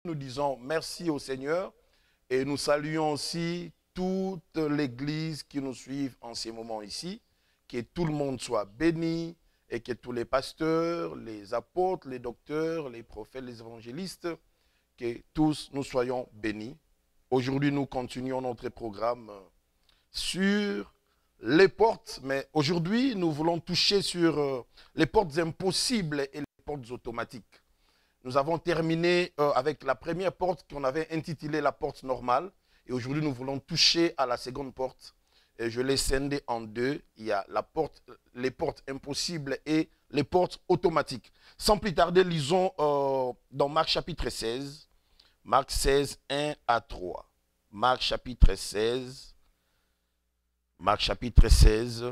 Nous disons merci au Seigneur et nous saluons aussi toute l'église qui nous suit en ces moments ici. Que tout le monde soit béni et que tous les pasteurs, les apôtres, les docteurs, les prophètes, les évangélistes, que tous nous soyons bénis. Aujourd'hui, nous continuons notre programme sur les portes, mais aujourd'hui, nous voulons toucher sur les portes impossibles et les portes automatiques. Nous avons terminé avec la première porte qu'on avait intitulée la porte normale. Et aujourd'hui, nous voulons toucher à la seconde porte. Et je l'ai scindée en deux. Il y a les portes impossibles et les portes automatiques. Sans plus tarder, lisons dans Marc chapitre 16. Marc 16, 1 à 3. Marc chapitre 16. Marc chapitre 16.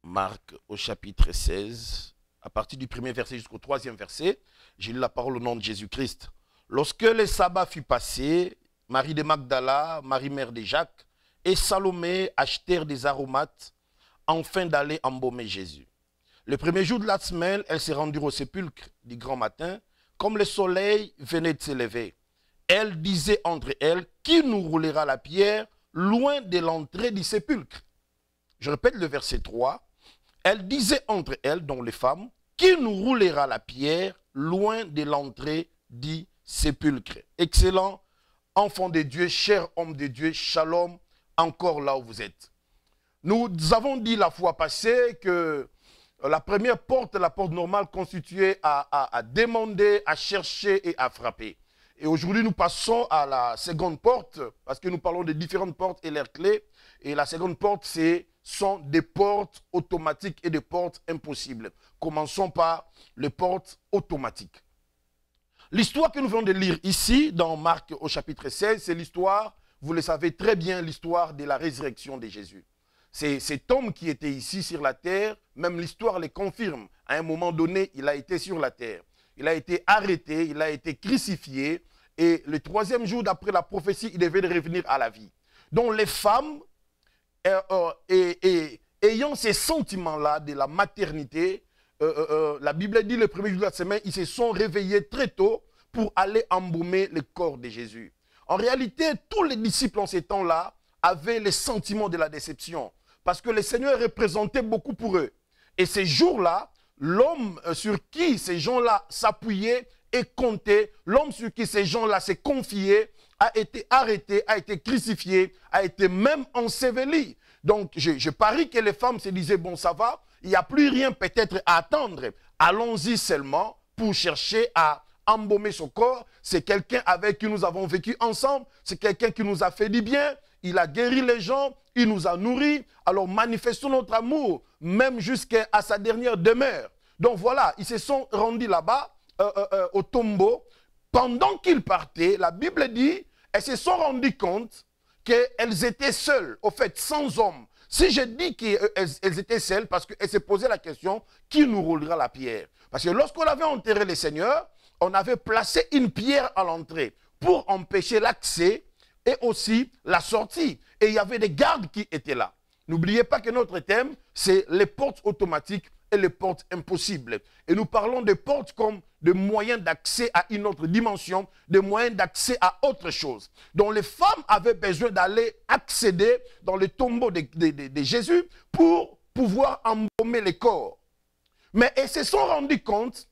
Marc au chapitre 16. À partir du premier verset jusqu'au troisième verset, j'ai lu la parole au nom de Jésus-Christ. Lorsque le sabbat fut passé, Marie de Magdala, Marie mère de Jacques et Salomé achetèrent des aromates afin d'aller embaumer Jésus. Le premier jour de la semaine, elles se rendirent au sépulcre du grand matin, comme le soleil venait de s'élever. Elles disaient entre elles, qui nous roulera la pierre loin de l'entrée du sépulcre? Je répète le verset 3. Elles disaient entre elles, dont les femmes, qui nous roulera la pierre loin de l'entrée du sépulcre? Excellent, enfant de Dieu, cher homme de Dieu, shalom, encore là où vous êtes. Nous avons dit la fois passée que la première porte, la porte normale, constituait à demander, à chercher et à frapper. Et aujourd'hui, nous passons à la seconde porte, parce que nous parlons de différentes portes et leurs clés. Et la seconde porte, sont des portes automatiques et des portes impossibles. Commençons par les portes automatiques. L'histoire que nous venons de lire ici, dans Marc au chapitre 16, c'est l'histoire, vous le savez très bien, l'histoire de la résurrection de Jésus. C'est cet homme qui était ici sur la terre, même l'histoire le confirme. À un moment donné, il a été sur la terre. Il a été arrêté, il a été crucifié, et le troisième jour d'après la prophétie, il devait revenir à la vie. Donc les femmes, ayant ces sentiments-là de la maternité, la Bible dit le premier jour de la semaine, ils se sont réveillés très tôt pour aller embaumer le corps de Jésus. En réalité, tous les disciples en ces temps-là avaient les sentiments de la déception parce que le Seigneur représentait beaucoup pour eux. Et ces jours-là, l'homme sur qui ces gens-là s'appuyaient et comptaient, l'homme sur qui ces gens-là se confiaient, a été arrêté, a été crucifié, a été même enseveli. Donc, je parie que les femmes se disaient, bon, ça va, il n'y a plus rien peut-être à attendre. Allons-y seulement pour chercher à embaumer son corps. C'est quelqu'un avec qui nous avons vécu ensemble. C'est quelqu'un qui nous a fait du bien. Il a guéri les gens. Il nous a nourris. Alors, manifestons notre amour, même jusqu'à sa dernière demeure. Donc, voilà, ils se sont rendus là-bas, au tombeau. Pendant qu'ils partaient, la Bible dit, elles se sont rendues compte qu'elles étaient seules, au fait, sans hommes. Si je dis qu'elles étaient seules, parce qu'elles se posaient la question, qui nous roulera la pierre? Parce que lorsqu'on avait enterré le Seigneur, on avait placé une pierre à l'entrée pour empêcher l'accès et aussi la sortie. Et il y avait des gardes qui étaient là. N'oubliez pas que notre thème, c'est les portes automatiques et les portes impossibles. Et nous parlons de portes comme des moyens d'accès à une autre dimension, des moyens d'accès à autre chose. Donc les femmes avaient besoin d'aller accéder dans le tombeau de Jésus pour pouvoir embaumer les corps. Mais elles se sont rendues compte,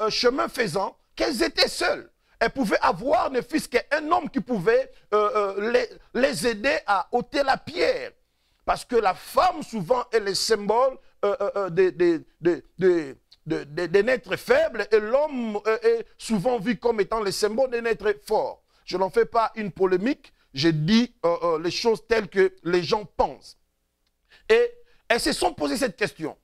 chemin faisant, qu'elles étaient seules. Elles pouvaient avoir ne fût-ce qu'un homme qui pouvait les aider à ôter la pierre. Parce que la femme, souvent, est le symbole des êtres faibles et l'homme est souvent vu comme étant le symbole des êtres forts. Je n'en fais pas une polémique, je dis les choses telles que les gens pensent. Et elles se sont posées cette question.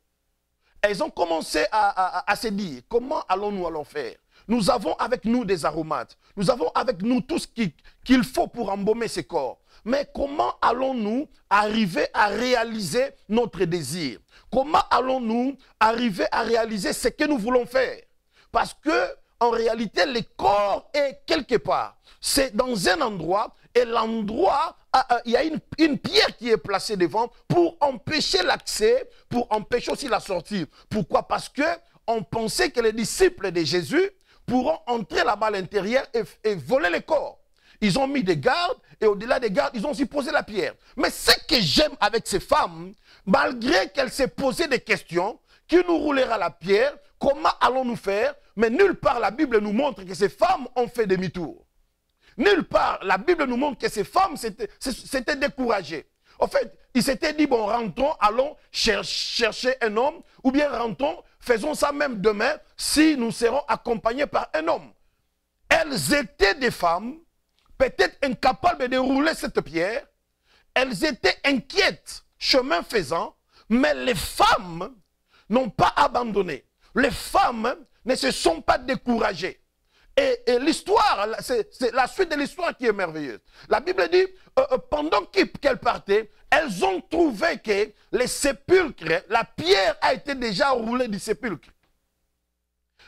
Elles ont commencé à se dire, comment allons-nous faire? Nous avons avec nous des aromates. Nous avons avec nous tout ce qu'il faut pour embaumer ces corps. Mais comment allons-nous arriver à réaliser notre désir? Comment allons-nous arriver à réaliser ce que nous voulons faire? Parce que, en réalité, le corps est quelque part. C'est dans un endroit, et l'endroit, il y a une pierre qui est placée devant pour empêcher l'accès, pour empêcher aussi la sortie. Pourquoi? Parce que on pensait que les disciples de Jésus pourront entrer là-bas à l'intérieur et voler les corps. Ils ont mis des gardes et au-delà des gardes, ils ont aussi posé la pierre. Mais ce que j'aime avec ces femmes, malgré qu'elles s'est posé des questions, qui nous roulera la pierre, comment allons-nous faire? Mais nulle part la Bible nous montre que ces femmes ont fait demi-tour. Nulle part la Bible nous montre que ces femmes s'étaient découragées. En fait, ils s'étaient dit, bon, rentrons, allons chercher un homme, ou bien rentrons, faisons ça même demain, si nous serons accompagnés par un homme. Elles étaient des femmes, peut-être incapables de rouler cette pierre, elles étaient inquiètes, chemin faisant, mais les femmes n'ont pas abandonné. Les femmes ne se sont pas découragées. Et l'histoire, c'est la suite de l'histoire qui est merveilleuse. La Bible dit, pendant qu'elles partaient, elles ont trouvé que les sépulcres, la pierre a été déjà roulée du sépulcre.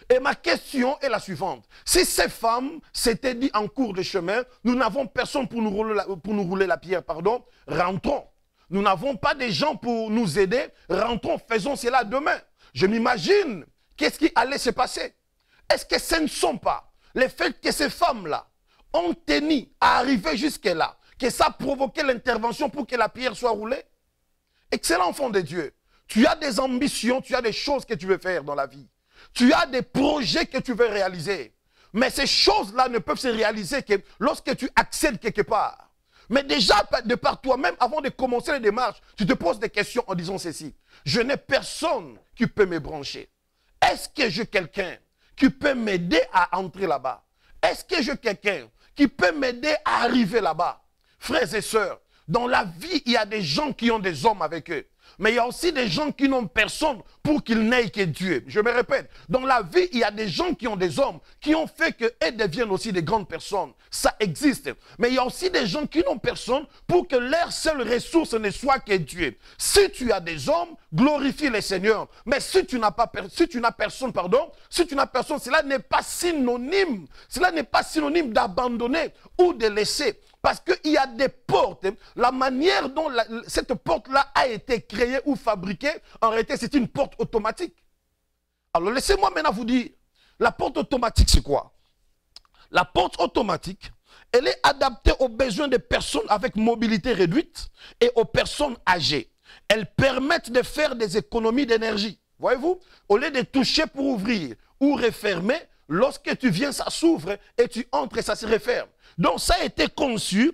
Et ma question est la suivante. Si ces femmes s'étaient dit en cours de chemin, nous n'avons personne pour nous rouler la pierre, pardon, rentrons. Nous n'avons pas de gens pour nous aider, rentrons, faisons cela demain. Je m'imagine, qu'est-ce qui allait se passer? Est-ce que ce ne sont pas le fait que ces femmes-là ont tenu à arriver jusque-là, que ça a provoqué l'intervention pour que la pierre soit roulée? Excellent enfant de Dieu, tu as des ambitions, tu as des choses que tu veux faire dans la vie. Tu as des projets que tu veux réaliser. Mais ces choses-là ne peuvent se réaliser que lorsque tu accèdes quelque part. Mais déjà, de par toi-même, avant de commencer les démarches, tu te poses des questions en disant ceci. Je n'ai personne qui peut me brancher. Est-ce que j'ai quelqu'un qui peut m'aider à entrer là-bas? Est-ce que j'ai quelqu'un qui peut m'aider à arriver là-bas? Frères et sœurs, dans la vie, il y a des gens qui ont des hommes avec eux. Mais il y a aussi des gens qui n'ont personne pour qu'ils n'aient que Dieu. Je me répète, dans la vie, il y a des gens qui ont des hommes qui ont fait qu'elles deviennent aussi des grandes personnes. Ça existe. Mais il y a aussi des gens qui n'ont personne pour que leur seule ressource ne soit que Dieu. Si tu as des hommes, glorifie le Seigneur. Mais si tu n'as personne, cela n'est pas synonyme. Cela n'est pas synonyme d'abandonner ou de laisser. Parce qu'il y a des portes, la manière dont cette porte-là a été créée ou fabriquée, en réalité, c'est une porte automatique. Alors, laissez-moi maintenant vous dire, la porte automatique, c'est quoi? La porte automatique, elle est adaptée aux besoins des personnes avec mobilité réduite et aux personnes âgées. Elles permettent de faire des économies d'énergie. Voyez-vous? Au lieu de toucher pour ouvrir ou refermer, lorsque tu viens, ça s'ouvre et tu entres et ça se referme. Donc ça a été conçu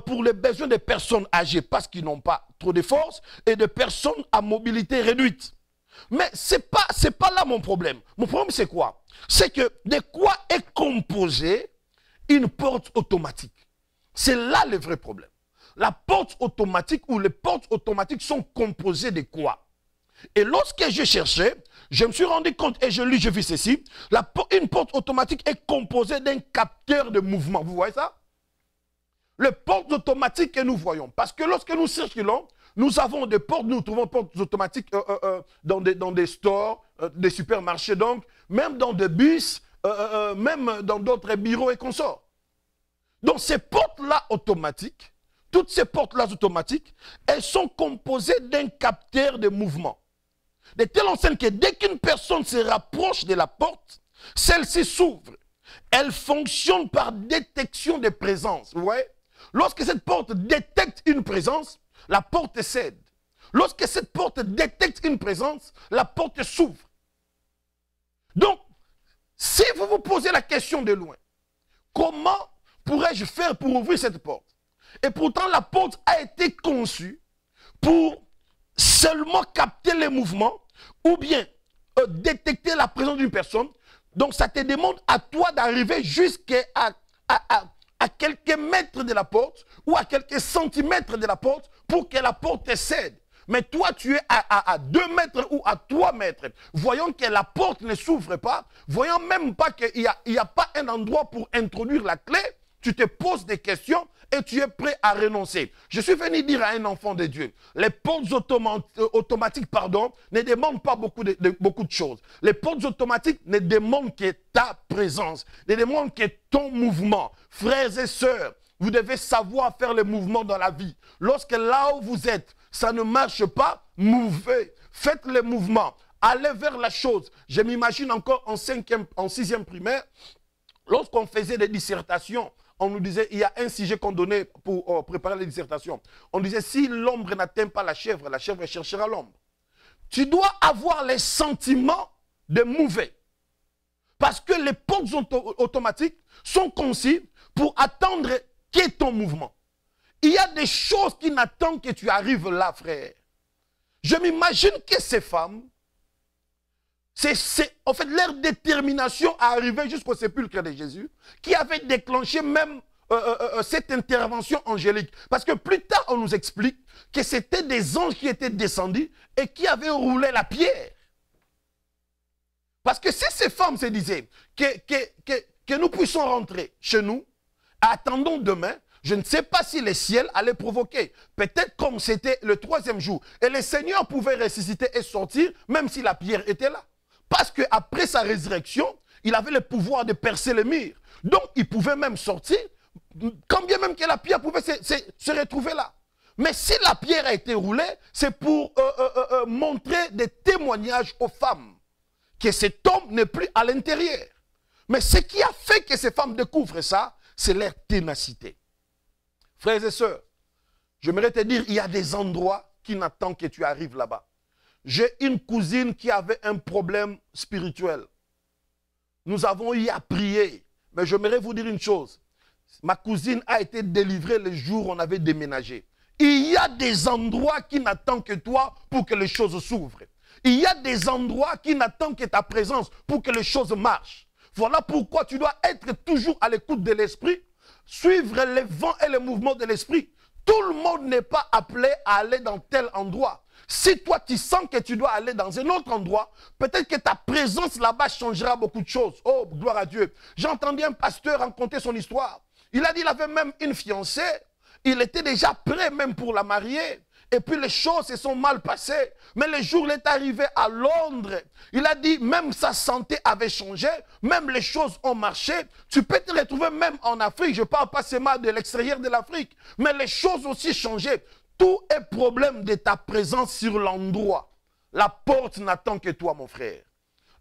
pour les besoins des personnes âgées parce qu'ils n'ont pas trop de force et de personnes à mobilité réduite. Mais ce n'est pas là mon problème. Mon problème c'est quoi? C'est que de quoi est composée une porte automatique? C'est là le vrai problème. La porte automatique ou les portes automatiques sont composées de quoi? Et lorsque je cherchais, je me suis rendu compte, et je lis, je vis ceci, une porte automatique est composée d'un capteur de mouvement. Vous voyez ça? Les portes automatiques que nous voyons. Parce que lorsque nous circulons, nous avons des portes, nous trouvons des portes automatiques dans des stores, des supermarchés, donc, même dans des bus, même dans d'autres bureaux et consorts. Donc ces portes-là automatiques, toutes ces portes-là automatiques, elles sont composées d'un capteur de mouvement. De telle enseigne que dès qu'une personne se rapproche de la porte, celle-ci s'ouvre. Elle fonctionne par détection de présence. Vous voyez? Lorsque cette porte détecte une présence, la porte cède. Lorsque cette porte détecte une présence, la porte s'ouvre. Donc, si vous vous posez la question de loin, comment pourrais-je faire pour ouvrir cette porte? Et pourtant, la porte a été conçue pour seulement capter les mouvements ou bien détecter la présence d'une personne. Donc ça te demande à toi d'arriver jusqu'à quelques mètres de la porte ou à quelques centimètres de la porte pour que la porte te cède. Mais toi, tu es à 2 mètres ou à 3 mètres. Voyons que la porte ne s'ouvre pas, voyant même pas qu'il n'y a pas un endroit pour introduire la clé, tu te poses des questions et tu es prêt à renoncer. Je suis venu dire à un enfant de Dieu, les portes automatiques, ne demandent pas beaucoup de choses. Les portes automatiques ne demandent que ta présence, ne demandent que ton mouvement. Frères et sœurs, vous devez savoir faire le mouvement dans la vie. Lorsque là où vous êtes, ça ne marche pas, mouvez, faites le mouvement. aller vers la chose. Je m'imagine encore en sixième primaire, lorsqu'on faisait des dissertations, on nous disait, il y a un sujet qu'on donnait pour préparer les dissertations. On disait, si l'ombre n'atteint pas la chèvre cherchera l'ombre. Tu dois avoir les sentiments de mauvais. Parce que les portes automatiques sont conçues pour attendre qu'est ton mouvement. Il y a des choses qui n'attendent que tu arrives là, frère. Je m'imagine que ces femmes, c'est en fait leur détermination à arriver jusqu'au sépulcre de Jésus qui avait déclenché même cette intervention angélique. Parce que plus tard, on nous explique que c'était des anges qui étaient descendus et qui avaient roulé la pierre. Parce que si ces femmes se disaient que nous puissions rentrer chez nous, attendons demain, je ne sais pas si le ciel allait provoquer. Peut-être comme c'était le troisième jour. Et le Seigneur pouvait ressusciter et sortir, même si la pierre était là. Parce qu'après sa résurrection, il avait le pouvoir de percer les murs. Donc, il pouvait même sortir, quand bien même que la pierre pouvait se retrouver là. Mais si la pierre a été roulée, c'est pour montrer des témoignages aux femmes que cet homme n'est plus à l'intérieur. Mais ce qui a fait que ces femmes découvrent ça, c'est leur ténacité. Frères et sœurs, j'aimerais te dire, il y a des endroits qui n'attendent que tu arrives là-bas. J'ai une cousine qui avait un problème spirituel. Nous avons eu à prier. Mais j'aimerais vous dire une chose. Ma cousine a été délivrée le jour où on avait déménagé. Il y a des endroits qui n'attendent que toi pour que les choses s'ouvrent. Il y a des endroits qui n'attendent que ta présence pour que les choses marchent. Voilà pourquoi tu dois être toujours à l'écoute de l'esprit, suivre les vents et les mouvements de l'esprit. Tout le monde n'est pas appelé à aller dans tel endroit. Si toi, tu sens que tu dois aller dans un autre endroit, peut-être que ta présence là-bas changera beaucoup de choses. Oh, gloire à Dieu. J'ai entendu un pasteur raconter son histoire. Il a dit qu'il avait même une fiancée. Il était déjà prêt même pour la marier. Et puis les choses se sont mal passées. Mais le jour où il est arrivé à Londres, il a dit même sa santé avait changé, même les choses ont marché. Tu peux te retrouver même en Afrique. Je ne parle pas seulement de l'extérieur de l'Afrique. Mais les choses aussi changé. Tout est problème de ta présence sur l'endroit. La porte n'attend que toi, mon frère.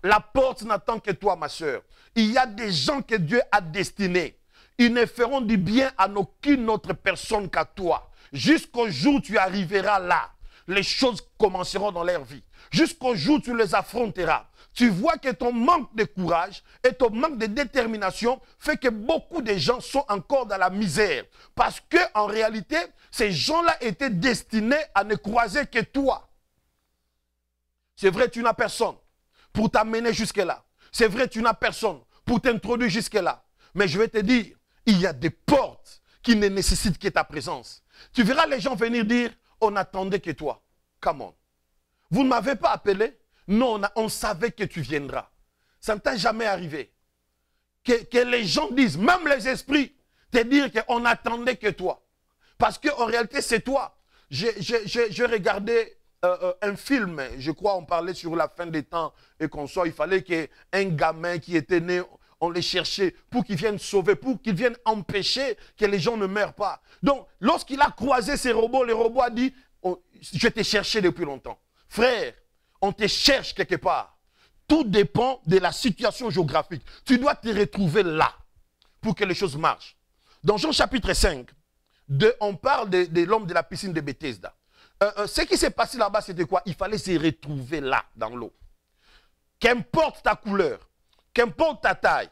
La porte n'attend que toi, ma soeur. Il y a des gens que Dieu a destinés. Ils ne feront du bien à aucune autre personne qu'à toi. Jusqu'au jour où tu arriveras là, les choses commenceront dans leur vie. Jusqu'au jour où tu les affronteras. Tu vois que ton manque de courage et ton manque de détermination fait que beaucoup de gens sont encore dans la misère. Parce qu'en réalité, ces gens-là étaient destinés à ne croiser que toi. C'est vrai, tu n'as personne pour t'amener jusque-là. C'est vrai, tu n'as personne pour t'introduire jusque-là. Mais je vais te dire, il y a des portes qui ne nécessitent que ta présence. Tu verras les gens venir dire, on n'attendait que toi. Come on. Vous ne m'avez pas appelé? Non, on savait que tu viendras. Ça ne t'est jamais arrivé. Que les gens disent, même les esprits, te dire qu'on n'attendait que toi. Parce qu'en réalité, c'est toi. J'ai regardé un film, je crois, on parlait sur la fin des temps et qu'on soit, il fallait qu'un gamin qui était né, on les cherchait pour qu'il vienne sauver, pour qu'il vienne empêcher que les gens ne meurent pas. Donc, lorsqu'il a croisé ces robots, le robot a dit, oh, je t'ai cherché depuis longtemps. Frère, on te cherche quelque part. Tout dépend de la situation géographique. Tu dois te retrouver là pour que les choses marchent. Dans Jean chapitre 5, on parle de l'homme de la piscine de Bethesda. Ce qui s'est passé là-bas, c'était quoi? Il fallait se retrouver là, dans l'eau. Qu'importe ta couleur, qu'importe ta taille,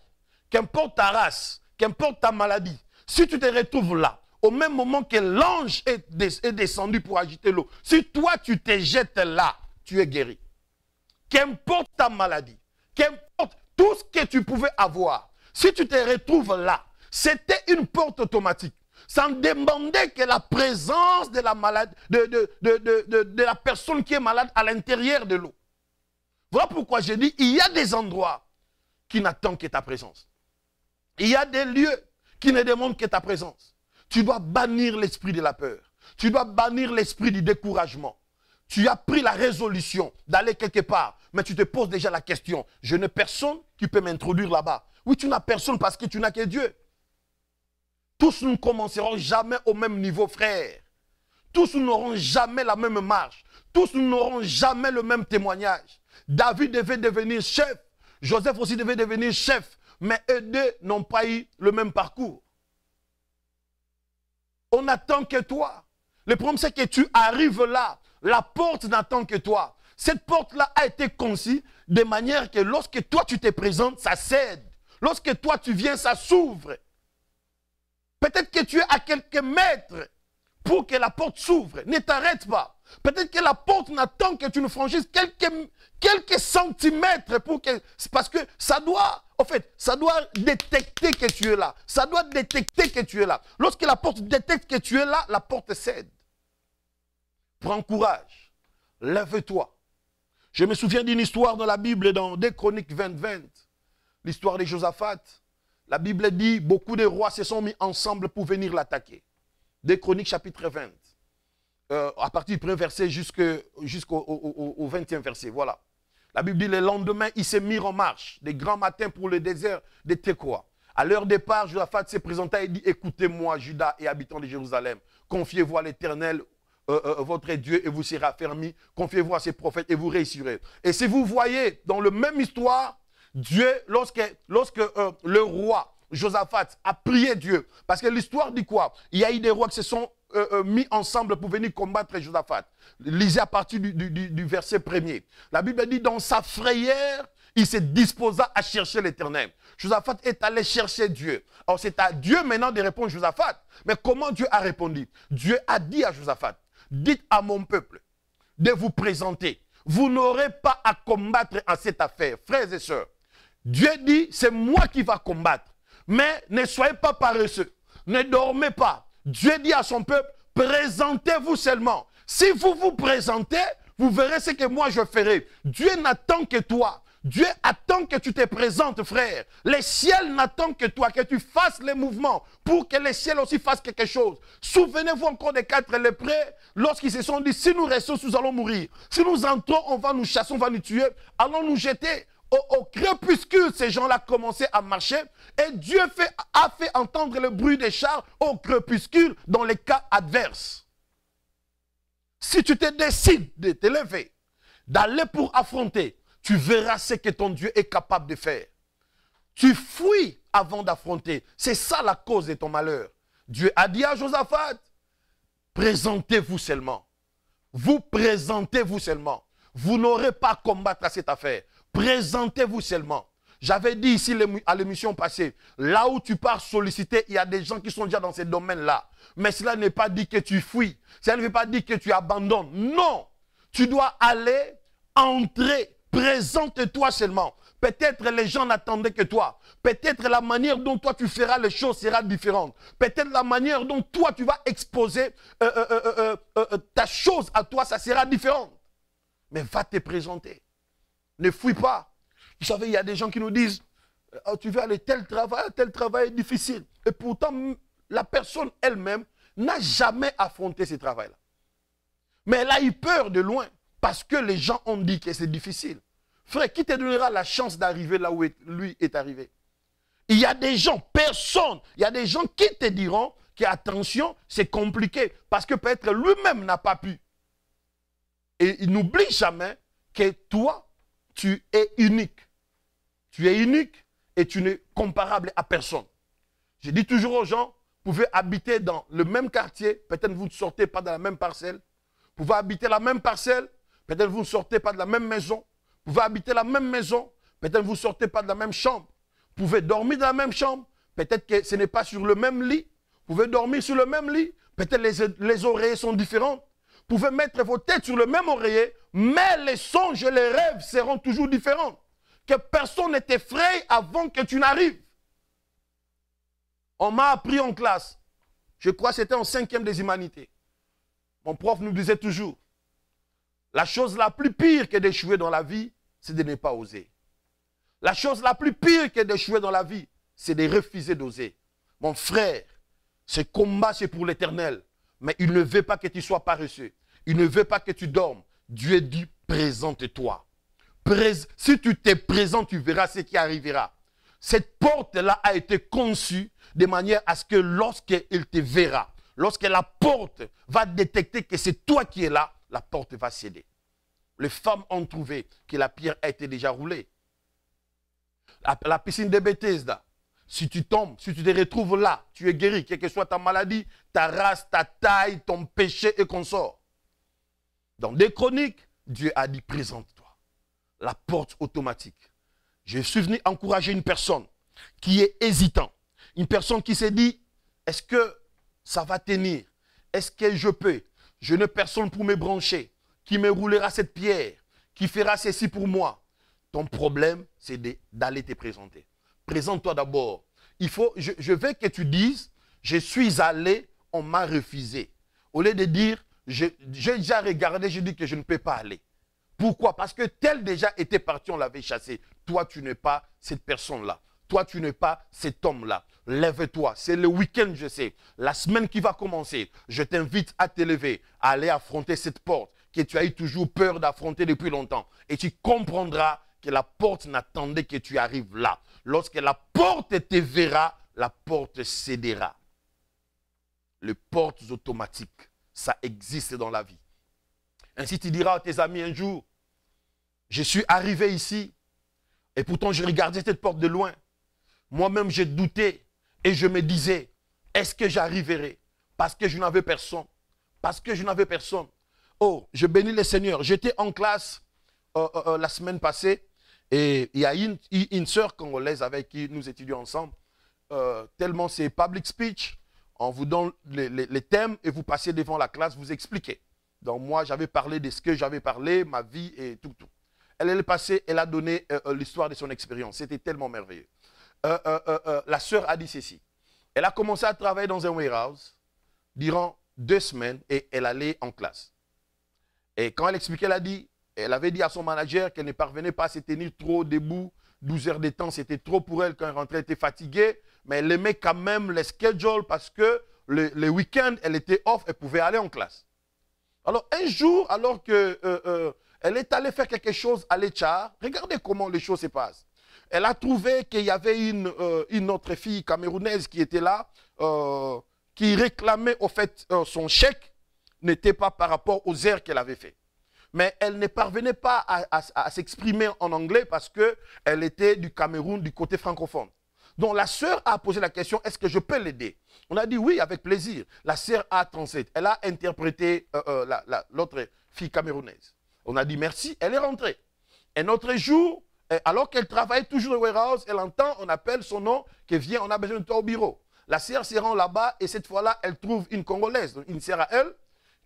qu'importe ta race, qu'importe ta maladie, si tu te retrouves là, au même moment que l'ange est descendu pour agiter l'eau, si toi tu te jettes là, tu es guéri. Qu'importe ta maladie, qu'importe tout ce que tu pouvais avoir, si tu te retrouves là, c'était une porte automatique. Ça demandait que la présence de la malade, de la personne qui est malade à l'intérieur de l'eau. Voilà pourquoi j'ai dit, il y a des endroits qui n'attendent que ta présence. Il y a des lieux qui ne demandent que ta présence. Tu dois bannir l'esprit de la peur. Tu dois bannir l'esprit du découragement. Tu as pris la résolution d'aller quelque part, mais tu te poses déjà la question, je n'ai personne qui peut m'introduire là-bas. Oui, tu n'as personne parce que tu n'as que Dieu. Tous nous ne commencerons jamais au même niveau, frère. Tous nous n'aurons jamais la même marche. Tous nous n'aurons jamais le même témoignage. David devait devenir chef. Joseph aussi devait devenir chef. Mais eux deux n'ont pas eu le même parcours. On n'attend que toi. Le problème, c'est que tu arrives là. La porte n'attend que toi. Cette porte-là a été conçue de manière que lorsque toi tu te présentes, ça cède. Lorsque toi tu viens, ça s'ouvre. Peut-être que tu es à quelques mètres pour que la porte s'ouvre. Ne t'arrête pas. Peut-être que la porte n'attend que tu ne franchisses quelques centimètres pour que... Parce que ça doit, en fait, ça doit détecter que tu es là. Ça doit détecter que tu es là. Lorsque la porte détecte que tu es là, la porte cède. Prends courage. Lève-toi. Je me souviens d'une histoire dans la Bible, dans 2 Chroniques 20-20. L'histoire de Josaphat. La Bible dit, beaucoup de rois se sont mis ensemble pour venir l'attaquer. 2 Chroniques chapitre 20. À partir du premier verset jusqu'au 20e verset. Voilà. La Bible dit, le lendemain, ils se mirent en marche, des grands matins pour le désert de Tekoa. À leur départ, Josaphat s'est présenté et dit, écoutez-moi, Juda et habitants de Jérusalem, confiez-vous à l'Éternel, votre Dieu, et vous serez affermis. Confiez-vous à ses prophètes et vous réussirez. Et si vous voyez dans la même histoire, Dieu, lorsque le roi Josaphat a prié Dieu, parce que l'histoire dit quoi? Il y a eu des rois qui se sont mis ensemble pour venir combattre Josaphat. Lisez à partir du verset 1er. La Bible dit, dans sa frayeur, il se disposa à chercher l'Éternel. Josaphat est allé chercher Dieu. Alors c'est à Dieu maintenant de répondre à Josaphat. Mais comment Dieu a répondu? Dieu a dit à Josaphat, dites à mon peuple de vous présenter. Vous n'aurez pas à combattre en cette affaire. Frères et sœurs, Dieu dit, c'est moi qui va combattre. Mais ne soyez pas paresseux. Ne dormez pas. Dieu dit à son peuple, présentez-vous seulement. Si vous vous présentez, vous verrez ce que moi je ferai. Dieu n'attend que toi. Dieu attend que tu te présentes, frère. Le ciel n'attend que toi, que tu fasses les mouvements pour que le ciel aussi fasse quelque chose. Souvenez-vous encore des 4 lépreux, lorsqu'ils se sont dit, si nous restons, nous allons mourir. Si nous entrons, on va nous chasser, on va nous tuer. Allons nous jeter. Au crépuscule, ces gens-là commençaient à marcher et Dieu a fait entendre le bruit des chars au crépuscule dans les cas adverses. Si tu te décides de te lever, d'aller pour affronter, tu verras ce que ton Dieu est capable de faire. Tu fuis avant d'affronter. C'est ça la cause de ton malheur. Dieu a dit à Josaphat, présentez-vous seulement. Vous présentez-vous seulement. Vous n'aurez pas à combattre à cette affaire. Présentez-vous seulement. J'avais dit ici à l'émission passée, là où tu pars solliciter, il y a des gens qui sont déjà dans ces domaines-là. Mais cela n'est pas dit que tu fuis. Cela ne veut pas dire que tu abandonnes. Non. Tu dois aller, entrer. Présente-toi seulement. Peut-être les gens n'attendaient que toi. Peut-être la manière dont toi tu feras les choses sera différente. Peut-être la manière dont toi tu vas exposer ta chose à toi, ça sera différent. Mais va te présenter. Ne fuis pas. Vous savez, il y a des gens qui nous disent, oh, tu veux aller tel travail est difficile. Et pourtant, la personne elle-même n'a jamais affronté ce travail-là. Mais elle a eu peur de loin parce que les gens ont dit que c'est difficile. Frère, qui te donnera la chance d'arriver là où lui est arrivé? Il y a des gens, personne, il y a des gens qui te diront que attention, c'est compliqué parce que peut-être lui-même n'a pas pu. Et il n'oublie jamais que toi, tu es unique. Tu es unique et tu n'es comparable à personne. Je dis toujours aux gens, vous pouvez habiter dans le même quartier, peut-être vous ne sortez pas dans la même parcelle. Vous pouvez habiter la même parcelle, peut-être vous ne sortez pas de la même maison. Vous pouvez habiter la même maison, peut-être vous ne sortez pas de la même chambre. Vous pouvez dormir dans la même chambre, peut-être que ce n'est pas sur le même lit. Vous pouvez dormir sur le même lit, peut-être les oreillers sont différents. Vous pouvez mettre vos têtes sur le même oreiller, mais les songes et les rêves seront toujours différents. Que personne ne t'effraie avant que tu n'arrives. On m'a appris en classe, je crois que c'était en 5e des humanités. Mon prof nous disait toujours, la chose la plus pire que d'échouer dans la vie, c'est de ne pas oser. La chose la plus pire que d'échouer dans la vie, c'est de refuser d'oser. Mon frère, ce combat, c'est pour l'Éternel. Mais il ne veut pas que tu sois paresseux. Il ne veut pas que tu dormes. Dieu dit, présente-toi. Si tu te présentes, tu verras ce qui arrivera. Cette porte-là a été conçue de manière à ce que lorsqu'il te verra, lorsque la porte va détecter que c'est toi qui es là, la porte va céder. Les femmes ont trouvé que la pierre a été déjà roulée. La piscine de Bethesda, si tu tombes, si tu te retrouves là, tu es guéri, quelle que soit ta maladie, ta race, ta taille, ton péché et consort. Dans des chroniques, Dieu a dit, présente-toi. La porte automatique. Je suis venu encourager une personne qui est hésitant. Une personne qui s'est dit, est-ce que ça va tenir? Est-ce que je peux? Je n'ai personne pour me brancher, qui me roulera cette pierre, qui fera ceci pour moi. Ton problème, c'est d'aller te présenter. Présente-toi d'abord. Je veux que tu dises, je suis allé, on m'a refusé. Au lieu de dire, j'ai déjà regardé, je dis que je ne peux pas aller. Pourquoi? Parce que tel déjà était parti, on l'avait chassé. Toi, tu n'es pas cette personne-là. Toi, tu n'es pas cet homme-là. Lève-toi. C'est le week-end, je sais. La semaine qui va commencer, je t'invite à te lever, à aller affronter cette porte que tu as eu toujours peur d'affronter depuis longtemps. Et tu comprendras que la porte n'attendait que tu arrives là. Lorsque la porte te verra, la porte cédera. Les portes automatiques, ça existe dans la vie. Ainsi, tu diras à tes amis un jour, je suis arrivé ici, et pourtant je regardais cette porte de loin. Moi-même, j'ai douté, et je me disais, est-ce que j'arriverai? Parce que je n'avais personne. Parce que je n'avais personne. Oh, je bénis le Seigneur. J'étais en classe la semaine passée, et il y a une sœur congolaise avec qui nous étudions ensemble. Tellement c'est public speech, on vous donne les thèmes, et vous passez devant la classe, vous expliquez. Donc moi, j'avais parlé de ce que j'avais parlé, ma vie et tout. Elle est passée, elle a donné l'histoire de son expérience. C'était tellement merveilleux. La sœur a dit ceci. Elle a commencé à travailler dans un warehouse durant 2 semaines et elle allait en classe. Et quand elle expliquait, elle avait dit à son manager qu'elle ne parvenait pas à se tenir trop debout. 12 heures de temps, c'était trop pour elle quand elle rentrait, elle était fatiguée. Mais elle aimait quand même les schedules parce que le week-end, elle était off, elle pouvait aller en classe. Alors, un jour, alors qu'elle est allée faire quelque chose à l'HR, regardez comment les choses se passent. Elle a trouvé qu'il y avait une autre fille camerounaise qui était là, qui réclamait au fait son chèque, n'était pas par rapport aux heures qu'elle avait fait. Mais elle ne parvenait pas à s'exprimer en anglais parce qu'elle était du Cameroun, du côté francophone. Donc la sœur a posé la question, est-ce que je peux l'aider? On a dit oui, avec plaisir. La sœur a translate. Elle a interprété l'autre fille camerounaise. On a dit merci, elle est rentrée. Un autre jour, alors qu'elle travaille toujours au warehouse, elle entend, on appelle son nom, qui vient, on a besoin de toi au bureau. La sœur se rend là-bas et cette fois-là, elle trouve une Congolaise, une sœur à elle,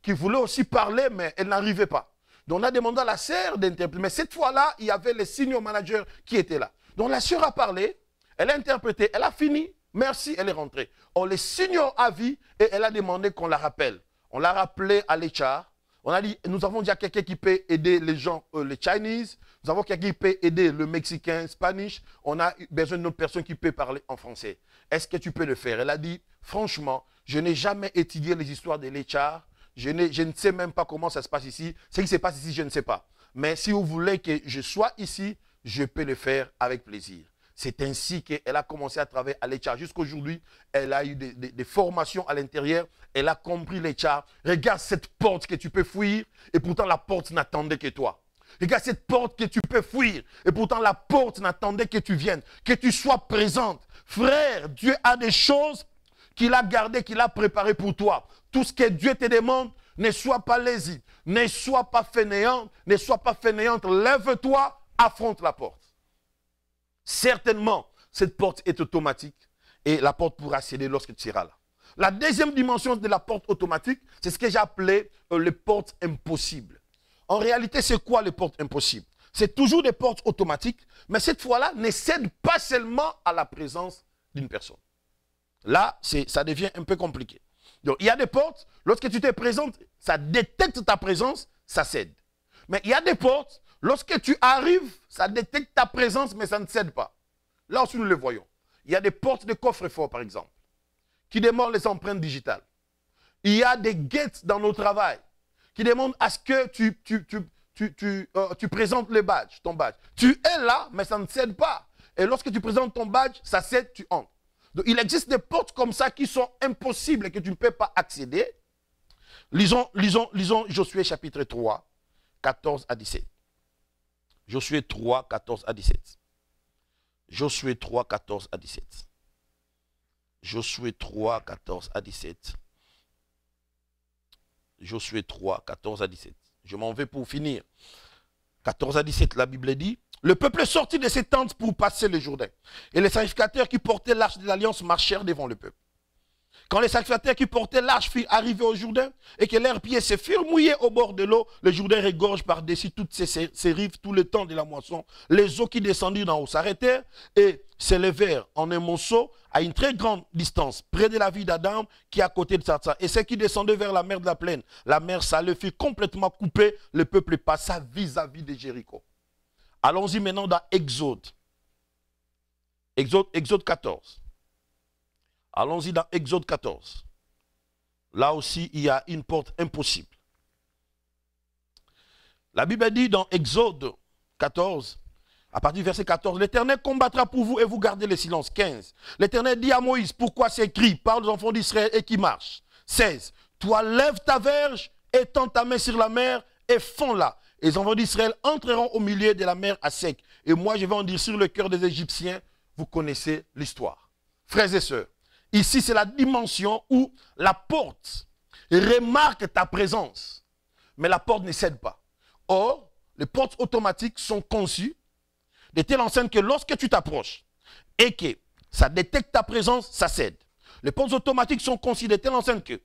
qui voulait aussi parler, mais elle n'arrivait pas. Donc on a demandé à la sœur d'interpréter. Mais cette fois-là, il y avait le senior manager qui était là. Donc la sœur a parlé, elle a interprété, elle a fini, merci, elle est rentrée. On le senior a vu et elle a demandé qu'on la rappelle. On l'a rappelé à l'HR. On a dit, nous avons déjà quelqu'un qui peut aider les gens, les Chinese. Nous avons quelqu'un qui peut aider le Mexicain, Spanish. On a besoin d'une autre personne qui peut parler en français. Est-ce que tu peux le faire? Elle a dit, franchement, je n'ai jamais étudié les histoires de l'HR. Je ne sais même pas comment ça se passe ici. Ce qui se passe ici, je ne sais pas. Mais si vous voulez que je sois ici, je peux le faire avec plaisir. C'est ainsi qu'elle a commencé à travailler à l'HR. Jusqu'aujourd'hui, elle a eu des formations à l'intérieur. Elle a compris l'HR. Regarde cette porte que tu peux fuir et pourtant la porte n'attendait que toi. Regarde cette porte que tu peux fuir et pourtant la porte n'attendait que tu viennes, que tu sois présente. Frère, Dieu a des choses qu'il a gardées, qu'il a préparées pour toi. Tout ce que Dieu te demande, ne sois pas lazy, ne sois pas fainéante, lève-toi, affronte la porte. Certainement, cette porte est automatique et la porte pourra céder lorsque tu seras là. La deuxième dimension de la porte automatique, c'est ce que j'ai appelé les portes impossibles. En réalité, c'est quoi les portes impossibles? C'est toujours des portes automatiques, mais cette fois-là, ne cèdent pas seulement à la présence d'une personne. Là, ça devient un peu compliqué. Donc, il y a des portes, lorsque tu te présentes, ça détecte ta présence, ça cède. Mais il y a des portes, lorsque tu arrives, ça détecte ta présence, mais ça ne cède pas. Là aussi, nous le voyons. Il y a des portes de coffre-fort, par exemple, qui demandent les empreintes digitales. Il y a des gates dans nos travails qui demandent à ce que tu présentes le badge, ton badge. Tu es là, mais ça ne cède pas. Et lorsque tu présentes ton badge, ça cède, tu entres. Donc, il existe des portes comme ça qui sont impossibles et que tu ne peux pas accéder. Lisons Josué chapitre 3. 14 à 17. Josué 3, 14 à 17. Josué 3, 14 à 17. Josué 3, 14 à 17. Josué 3, 14 à 17. Je m'en vais pour finir. 14 à 17, la Bible dit, le peuple est sorti de ses tentes pour passer le Jourdain. Et les sacrificateurs qui portaient l'arche de l'alliance marchèrent devant le peuple. Quand les sacrificateurs qui portaient l'arche furent arrivés au Jourdain et que leurs pieds se furent mouillés au bord de l'eau, le Jourdain regorge par-dessus toutes ses rives tout le temps de la moisson. Les eaux qui descendirent d'en haut s'arrêtèrent et s'élevèrent en un monceau à une très grande distance, près de la ville d'Adam qui est à côté de Sartsa. Et ceux qui descendaient vers la mer de la plaine, la mer Salée fut complètement coupée, le peuple passa vis-à-vis de Jéricho. Allons-y maintenant dans Exode. Exode 14. Allons-y dans Exode 14. Là aussi, il y a une porte impossible. La Bible dit dans Exode 14, à partir du verset 14, l'Éternel combattra pour vous et vous gardez le silence. 15. L'Éternel dit à Moïse, pourquoi ces cris? Parle aux enfants d'Israël et qui marchent. 16. Toi lève ta verge, étends ta main sur la mer et fonds-la. Et les enfants d'Israël entreront au milieu de la mer à sec. Et moi, je vais en dire sur le cœur des Égyptiens. Vous connaissez l'histoire. Frères et sœurs, ici, c'est la dimension où la porte remarque ta présence, mais la porte ne cède pas. Or, les portes automatiques sont conçues de telle enseigne que lorsque tu t'approches et que ça détecte ta présence, ça cède. Les portes automatiques sont conçues de telle enseigne que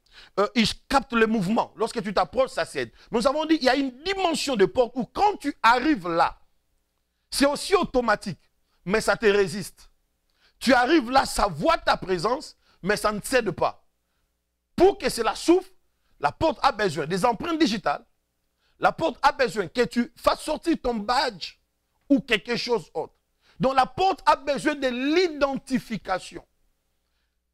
ils captent le mouvement. Lorsque tu t'approches, ça cède. Nous avons dit qu'il y a une dimension de porte où quand tu arrives là, c'est aussi automatique, mais ça te résiste. Tu arrives là, ça voit ta présence, mais ça ne cède pas. Pour que cela souffle, la porte a besoin des empreintes digitales. La porte a besoin que tu fasses sortir ton badge ou quelque chose d'autre. Donc la porte a besoin de l'identification.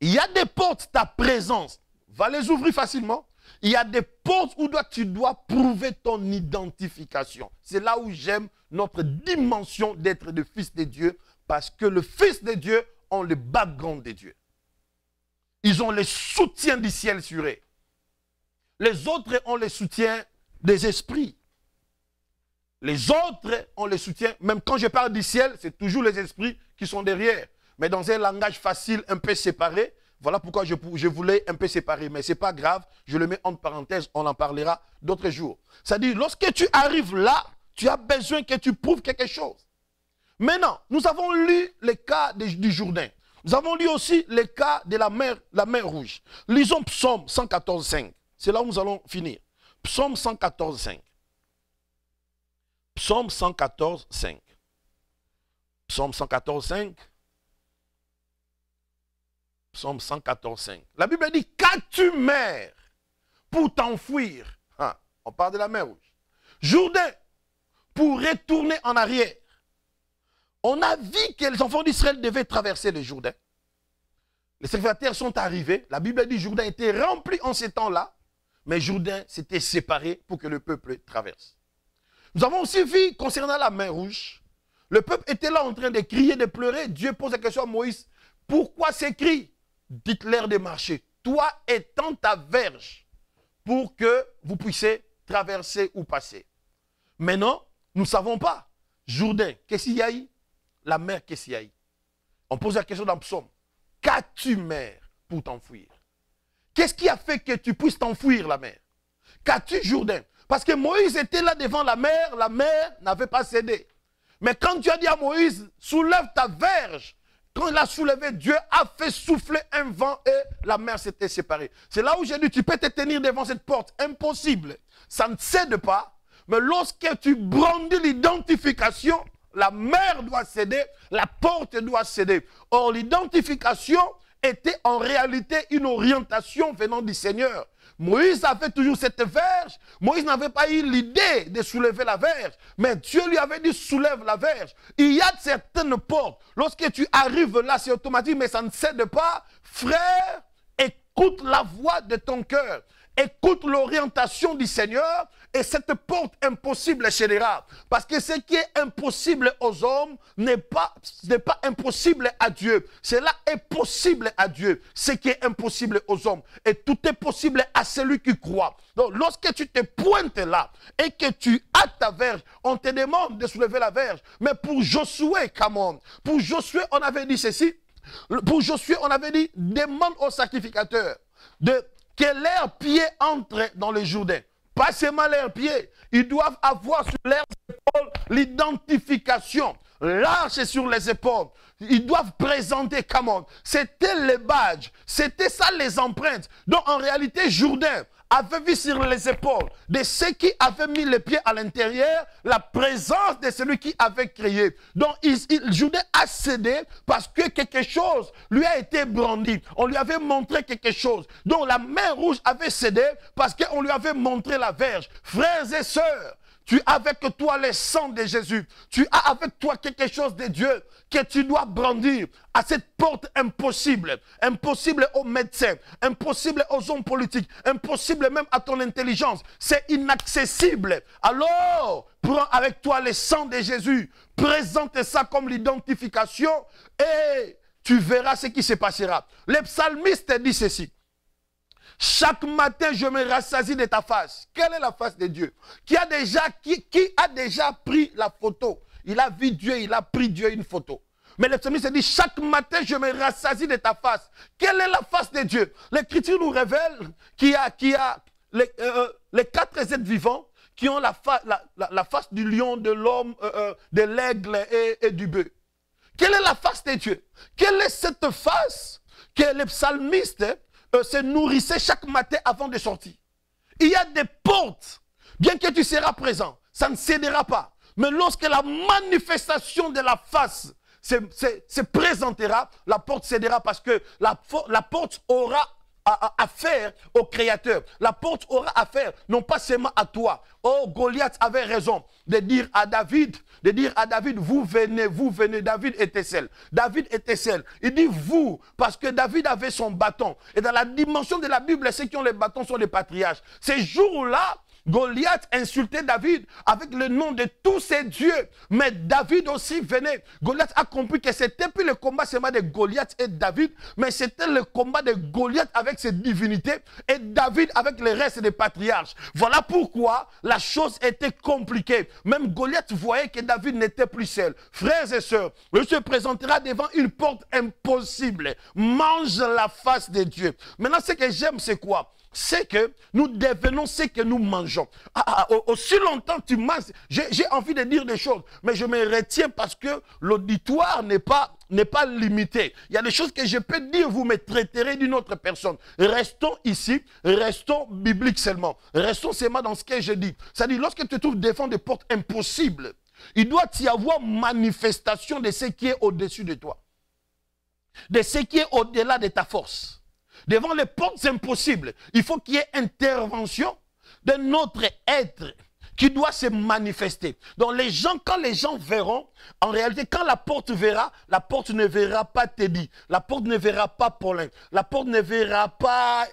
Il y a des portes, ta présence va les ouvrir facilement. Il y a des portes où tu dois prouver ton identification. C'est là où j'aime notre dimension d'être le Fils de Dieu, parce que le Fils de Dieu ont le background de Dieu. Ils ont le soutien du ciel sur eux. Les autres ont le soutien des esprits. Les autres ont le soutien, même quand je parle du ciel, c'est toujours les esprits qui sont derrière. Mais dans un langage facile, un peu séparé, voilà pourquoi je voulais un peu séparer. Mais ce n'est pas grave, je le mets entre parenthèses, on en parlera d'autres jours. C'est-à-dire, lorsque tu arrives là, tu as besoin que tu prouves quelque chose. Maintenant, nous avons lu le cas du Jourdain. Nous avons lu aussi le cas de la mer Rouge. Lisons Psaume 114, 5. C'est là où nous allons finir. Psaume 114, 5. Psaume 114, 5. Psaume 114, 5. Psaume 114, 5. La Bible dit, qu'as-tu mer pour t'enfuir? On parle de la mer Rouge. Jourdain, pour retourner en arrière. On a vu que les enfants d'Israël devaient traverser le Jourdain. Les sacrificateurs sont arrivés. La Bible dit que Jourdain était rempli en ces temps-là. Mais Jourdain s'était séparé pour que le peuple traverse. Nous avons aussi vu, concernant la mer Rouge, le peuple était là en train de crier, de pleurer. Dieu pose la question à Moïse. Pourquoi ces cris? Dites-leur de marcher. Toi étends ta verge pour que vous puissiez traverser ou passer. Maintenant, nous ne savons pas. Jourdain, qu'est-ce qu'il y a eu? La mer, qu'est-ce qu'il y a eu? On pose la question dans le psaume. Qu'as-tu mer pour t'enfuir? Qu'est-ce qui a fait que tu puisses t'enfuir la mer? Qu'as-tu Jourdain? Parce que Moïse était là devant la mer n'avait pas cédé. Mais quand tu as dit à Moïse, soulève ta verge, quand il a soulevé, Dieu a fait souffler un vent et la mer s'était séparée. C'est là où j'ai dit, tu peux te tenir devant cette porte. Impossible. Ça ne cède pas. Mais lorsque tu brandis l'identification, la mer doit céder, la porte doit céder. Or, l'identification était en réalité une orientation venant du Seigneur. Moïse avait toujours cette verge. Moïse n'avait pas eu l'idée de soulever la verge. Mais Dieu lui avait dit, soulève la verge. Il y a certaines portes. Lorsque tu arrives là, c'est automatique, mais ça ne cède pas. Frère, écoute la voix de ton cœur. Écoute l'orientation du Seigneur Et cette porte impossible cédera. Parce que ce qui est impossible aux hommes n'est pas impossible à Dieu. Cela est possible à Dieu. Ce qui est impossible aux hommes. Et tout est possible à celui qui croit. Donc, lorsque tu te pointes là et que tu as ta verge, on te demande de soulever la verge. Mais pour Josué, come on. Pour Josué, on avait dit ceci. Pour Josué, on avait dit, demande aux sacrificateurs que leurs pieds entrent dans le Jourdain. Pas seulement leurs pieds. Ils doivent avoir sur leurs épaules l'identification. L'arche sur les épaules. Ils doivent présenter, come on. C'était les badges. C'était ça les empreintes. Donc en réalité, Jourdain avait vu sur les épaules de ceux qui avaient mis les pieds à l'intérieur la présence de celui qui avait créé. Donc Jourdain a cédé parce que quelque chose lui a été brandi. On lui avait montré quelque chose. Donc la main rouge avait cédé parce qu'on lui avait montré la verge. Frères et sœurs, tu as avec toi le sang de Jésus. Tu as avec toi quelque chose de Dieu que tu dois brandir à cette porte impossible. Impossible aux médecins, impossible aux hommes politiques, impossible même à ton intelligence. C'est inaccessible. Alors, prends avec toi le sang de Jésus. Présente ça comme l'identification et tu verras ce qui se passera. Le psalmiste dit ceci. Chaque matin, je me rassasie de ta face. Quelle est la face de Dieu? Qui a déjà pris la photo? Il a vu Dieu, il a pris Dieu une photo. Mais le psalmiste dit, chaque matin, je me rassasie de ta face. Quelle est la face de Dieu? L'Écriture nous révèle qu'il y a les 4 êtres vivants qui ont la face du lion, de l'homme, de l'aigle et du bœuf. Quelle est la face de Dieu? Quelle est cette face que le psalmiste se nourrissait chaque matin avant de sortir? Il y a des portes, bien que tu seras présent, ça ne cédera pas. Mais lorsque la manifestation de la face se présentera, la porte cédera parce que la porte aura affaire au Créateur. La porte aura affaire non pas seulement à toi. Oh, Goliath avait raison de dire à David, vous venez, David était seul. David était seul. Il dit vous, parce que David avait son bâton. Et dans la dimension de la Bible, ceux qui ont les bâtons sont les patriarches. Ces jours-là, Goliath insultait David avec le nom de tous ses dieux. Mais David aussi venait. Goliath a compris que c'était plus le combat seulement de Goliath et David, mais c'était le combat de Goliath avec ses divinités et David avec le reste des patriarches. Voilà pourquoi la chose était compliquée. Même Goliath voyait que David n'était plus seul. Frères et sœurs, il se présentera devant une porte impossible. Mange la face de Dieu. Maintenant, ce que j'aime, c'est quoi? C'est que nous devenons ce que nous mangeons. Aussi longtemps tu manges, j'ai envie de dire des choses, mais je me retiens parce que l'auditoire n'est pas limité. Il y a des choses que je peux dire, vous me traiterez d'une autre personne. Restons ici, restons bibliques seulement. Restons seulement dans ce que je dis. C'est-à-dire, lorsque tu te trouves devant des portes impossibles, il doit y avoir manifestation de ce qui est au-dessus de toi. De ce qui est au-delà de ta force. Devant les portes impossibles, il faut qu'il y ait intervention de notre être qui doit se manifester. Donc quand les gens verront, en réalité, quand la porte ne verra pas Teddy, la porte ne verra pas Paulin, la porte ne verra pas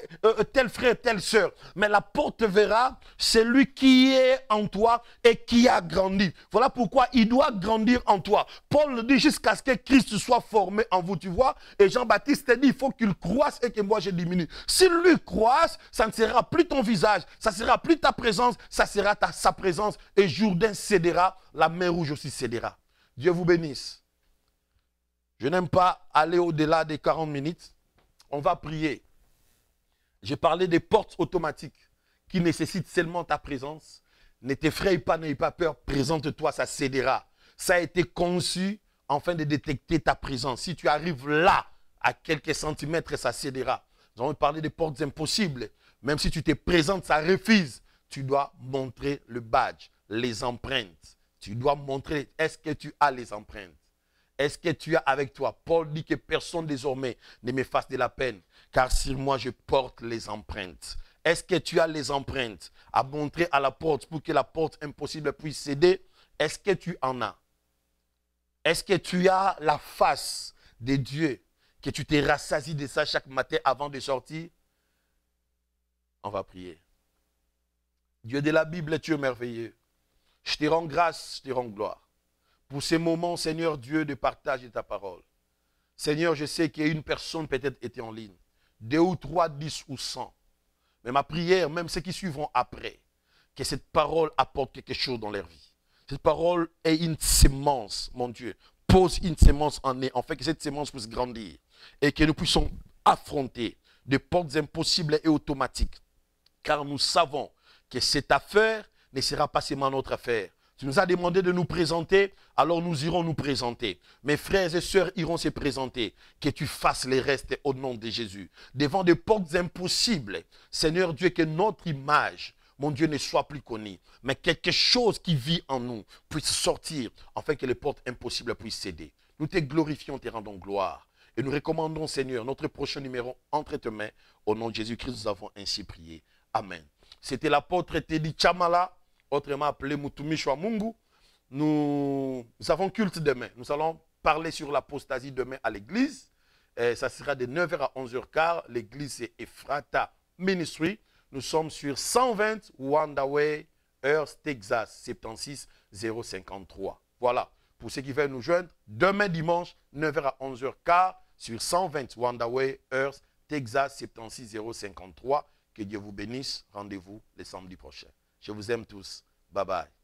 tel frère, telle sœur, mais la porte verra celui qui est en toi et qui a grandi. Voilà pourquoi il doit grandir en toi. Paul le dit jusqu'à ce que Christ soit formé en vous, tu vois. Et Jean-Baptiste dit, il faut qu'il croisse et que moi je diminue. S'il lui croisse, ça ne sera plus ton visage, ça ne sera plus ta présence, ça sera sa présence. Et Jourdain cédera, la mer rouge aussi cédera. Dieu vous bénisse. Je n'aime pas aller au-delà des 40 minutes. On va prier. J'ai parlé des portes automatiques qui nécessitent seulement ta présence. Ne t'effraie pas, n'aie pas peur. Présente-toi, ça cédera. Ça a été conçu afin de détecter ta présence. Si tu arrives là, à quelques centimètres, ça cédera. Nous allons parler des portes impossibles. Même si tu te présentes, ça refuse. Tu dois montrer le badge, les empreintes. Tu dois montrer, est-ce que tu as les empreintes? Est-ce que tu as avec toi? Paul dit que personne désormais ne me fasse de la peine, car sur moi je porte les empreintes. Est-ce que tu as les empreintes à montrer à la porte pour que la porte impossible puisse céder? Est-ce que tu en as? Est-ce que tu as la face de Dieu, que tu te rassasies de ça chaque matin avant de sortir? On va prier. Dieu de la Bible, tu es merveilleux. Je te rends grâce, je te rends gloire. Pour ces moments, Seigneur Dieu, de partage de ta parole. Seigneur, je sais qu'il y a une personne peut-être était en ligne. 2 ou 3, 10 ou 100. Mais ma prière, même ceux qui suivront après, que cette parole apporte quelque chose dans leur vie. Cette parole est une sémence, mon Dieu. Pose une sémence en eux, en fait que cette sémence puisse grandir. Et que nous puissions affronter des portes impossibles et automatiques. Car nous savons que cette affaire ne sera pas seulement notre affaire. Tu nous as demandé de nous présenter, alors nous irons nous présenter. Mes frères et sœurs iront se présenter. Que tu fasses les restes au nom de Jésus. Devant des portes impossibles, Seigneur Dieu, que notre image, mon Dieu, ne soit plus connue. Mais quelque chose qui vit en nous puisse sortir, afin que les portes impossibles puissent céder. Nous te glorifions, te rendons gloire. Et nous recommandons, Seigneur, notre prochain numéro entre tes mains. Au nom de Jésus-Christ, nous avons ainsi prié. Amen. C'était l'apôtre Teddy Chamala, autrement appelé Mutumishi wa Mungu. Nous avons culte demain. Nous allons parler sur l'apostasie demain à l'église. Ça sera de 9h à 11h15. L'église c'est Ephrata Ministry. Nous sommes sur 120 Wandaway, Hearst, Texas, 76 053. Voilà. Pour ceux qui veulent nous joindre, demain dimanche, 9h à 11h15, sur 120 Wandaway, Hearst, Texas, 76 053. Que Dieu vous bénisse. Rendez-vous le samedi prochain. Je vous aime tous. Bye bye.